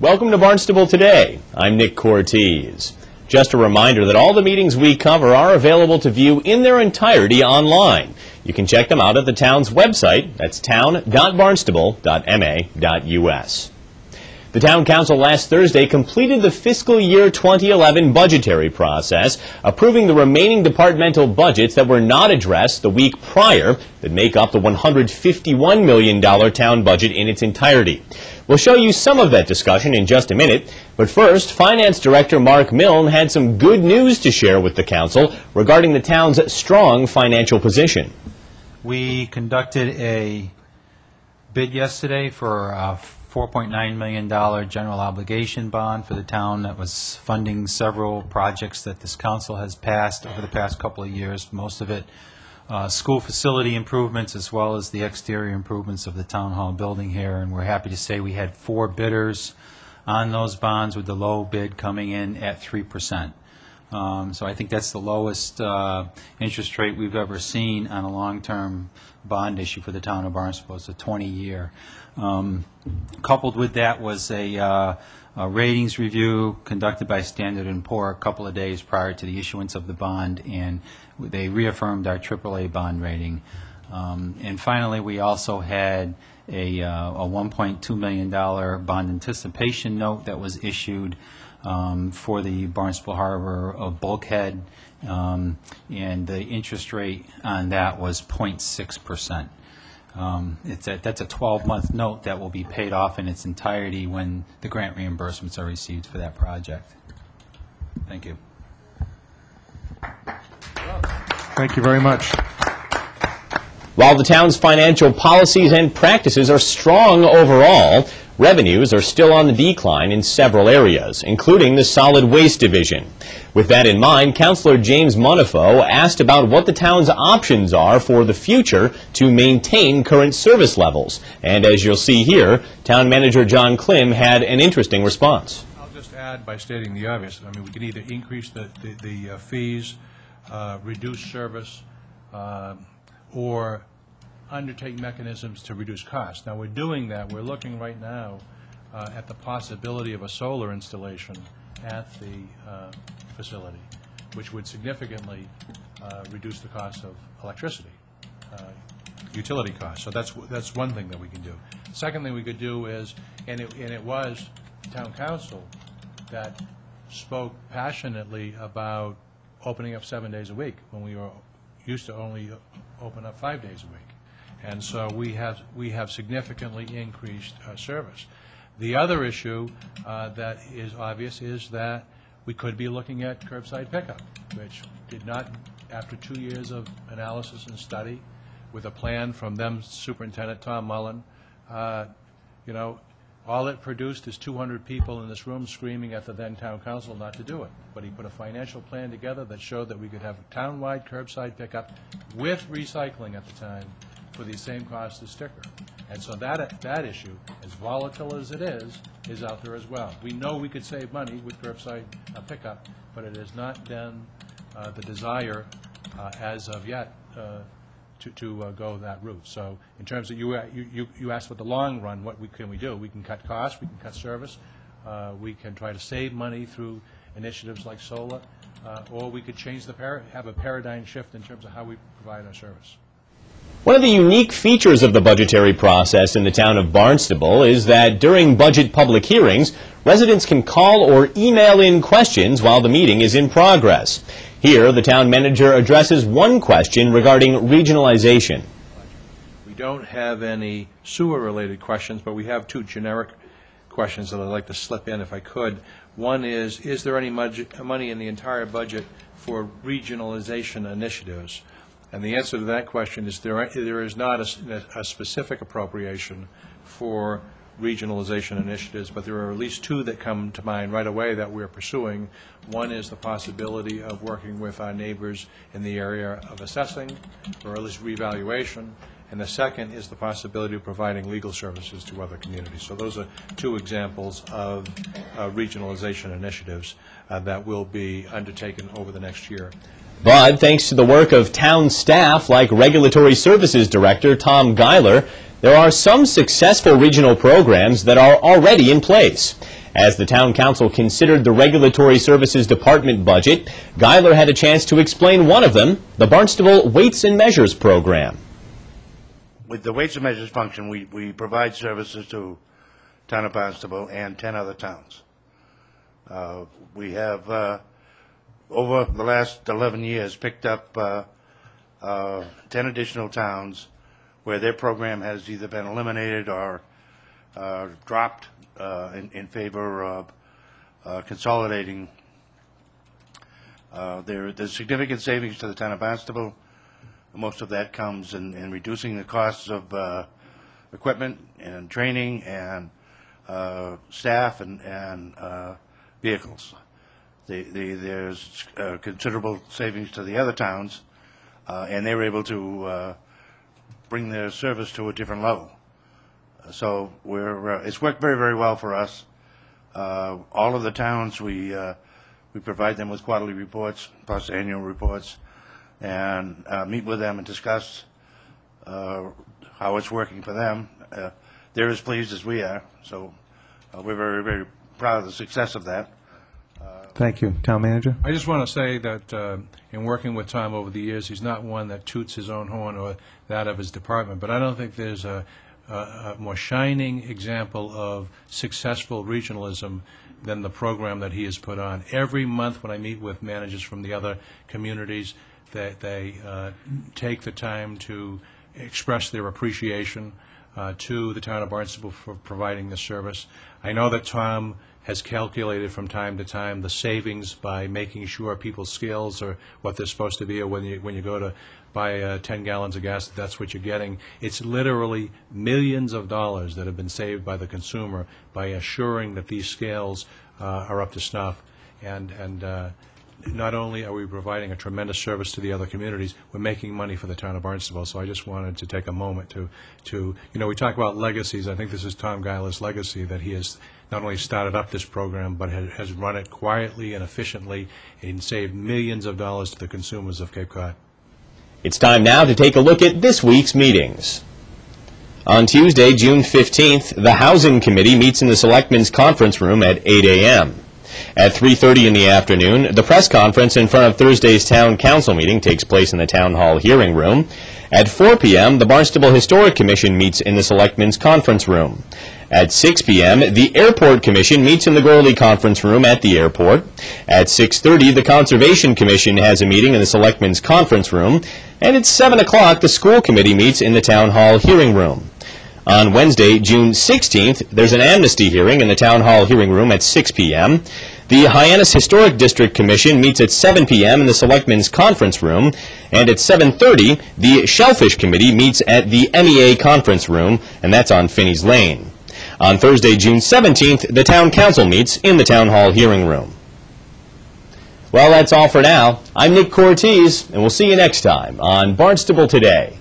Welcome to Barnstable Today. I'm Nick Cortez. Just a reminder that all the meetings we cover are available to view in their entirety online. You can check them out at the town's website. That's town.barnstable.ma.us. The Town Council last Thursday completed the fiscal year 2011 budgetary process, approving the remaining departmental budgets that were not addressed the week prior that make up the $151 million town budget in its entirety. We'll show you some of that discussion in just a minute, but first, Finance Director Mark Milne had some good news to share with the Council regarding the town's strong financial position. We conducted a bid yesterday for a $4.9 million general obligation bond for the town that was funding several projects that this council has passed over the past couple of years, most of it school facility improvements as well as the exterior improvements of the town hall building here. And we're happy to say we had 4 bidders on those bonds, with the low bid coming in at 3%. So I think that's the lowest interest rate we've ever seen on a long-term bond issue for the town of Barnstable. It's a 20-year. Coupled with that was a ratings review conducted by Standard & Poor a couple of days prior to the issuance of the bond, and they reaffirmed our AAA bond rating. And finally, we also had a $1.2 million bond anticipation note that was issued for the Barnstable Harbor bulkhead, and the interest rate on that was 0.6%. That's a 12-month note that will be paid off in its entirety when the grant reimbursements are received for that project. Thank you. Thank you very much. While the town's financial policies and practices are strong overall, revenues are still on the decline in several areas, including the solid waste division. With that in mind, Councilor James Monifo asked about what the town's options are for the future to maintain current service levels. And as you'll see here, Town Manager John Klim had an interesting response. I'll just add by stating the obvious. I mean, we can either increase the fees, reduce service, or undertake mechanisms to reduce costs. Now, we're doing that. We're looking right now at the possibility of a solar installation at the facility, which would significantly reduce the cost of electricity, utility costs. So that's one thing that we can do. Second thing we could do is, and it was Town Council that spoke passionately about opening up 7 days a week when we were used to only open up 5 days a week. And so we have significantly increased service. The other issue that is obvious is that we could be looking at curbside pickup, which did not, after 2 years of analysis and study, with a plan from them, Superintendent Tom Mullen, you know, all it produced is 200 people in this room screaming at the then Town Council not to do it. But he put a financial plan together that showed that we could have a town-wide curbside pickup with recycling at the time for the same cost as sticker. And so that issue, as volatile as it is out there as well. We know we could save money with curbside pickup, but it has not been the desire as of yet to go that route. So in terms of, you asked about the long run, what can we do? We can cut costs, we can cut service, we can try to save money through initiatives like solar, or we could change have a paradigm shift in terms of how we provide our service. One of the unique features of the budgetary process in the town of Barnstable is that during budget public hearings, residents can call or email in questions while the meeting is in progress. Here, the town manager addresses one question regarding regionalization. We don't have any sewer-related questions, but we have 2 generic questions that I'd like to slip in if I could. One is there any money in the entire budget for regionalization initiatives? And the answer to that question is there is not a specific appropriation for regionalization initiatives, but there are at least 2 that come to mind right away that we're pursuing. One is the possibility of working with our neighbors in the area of assessing, or at least revaluation, and the second is the possibility of providing legal services to other communities. So those are 2 examples of regionalization initiatives that will be undertaken over the next year. But thanks to the work of town staff like Regulatory Services Director Tom Geiler, there are some successful regional programs that are already in place. As the town council considered the Regulatory Services Department budget, Geiler had a chance to explain one of them, the Barnstable Weights and Measures program. With the Weights and Measures function, we provide services to town of Barnstable and 10 other towns. We have, over the last 11 years, picked up 10 additional towns where their program has either been eliminated or dropped in favor of consolidating. There's significant savings to the town of Barnstable. Most of that comes in reducing the costs of equipment and training and staff and vehicles. There's considerable savings to the other towns, and they were able to bring their service to a different level. So it's worked very, very well for us. All of the towns, we provide them with quarterly reports, plus annual reports, and meet with them and discuss how it's working for them. They're as pleased as we are, so we're very, very proud of the success of that. Thank you. Town Manager? I just want to say that in working with Tom over the years, he's not one that toots his own horn or that of his department, but I don't think there's a more shining example of successful regionalism than the program that he has put on. Every month when I meet with managers from the other communities, they take the time to express their appreciation to the town of Barnstable for providing this service. I know that Tom has calculated from time to time the savings by making sure people's scales are what they're supposed to be, or when you go to buy 10 gallons of gas, that's what you're getting. It's literally millions of dollars that have been saved by the consumer by assuring that these scales are up to snuff. And not only are we providing a tremendous service to the other communities, we're making money for the town of Barnstable. So I just wanted to take a moment to we talk about legacies. I think this is Tom Geiler's legacy, that he has not only started up this program, but has run it quietly and efficiently and saved millions of dollars to the consumers of Cape Cod. It's time now to take a look at this week's meetings. On Tuesday, June 15th, the Housing Committee meets in the Selectmen's Conference Room at 8 a.m. At 3:30 in the afternoon, the press conference in front of Thursday's Town Council meeting takes place in the Town Hall hearing room. At 4 p.m., the Barnstable Historic Commission meets in the Selectmen's Conference Room. At 6 p.m., the Airport Commission meets in the Gorley Conference Room at the airport. At 6:30, the Conservation Commission has a meeting in the Selectmen's Conference Room. And at 7 o'clock, the School Committee meets in the Town Hall hearing room. On Wednesday, June 16th, there's an amnesty hearing in the Town Hall hearing room at 6 p.m. The Hyannis Historic District Commission meets at 7 p.m. in the Selectmen's Conference Room. And at 7:30, the Shellfish Committee meets at the MEA Conference Room, and that's on Finney's Lane. On Thursday, June 17th, the Town Council meets in the Town Hall hearing room. Well, that's all for now. I'm Nick Cortez, and we'll see you next time on Barnstable Today.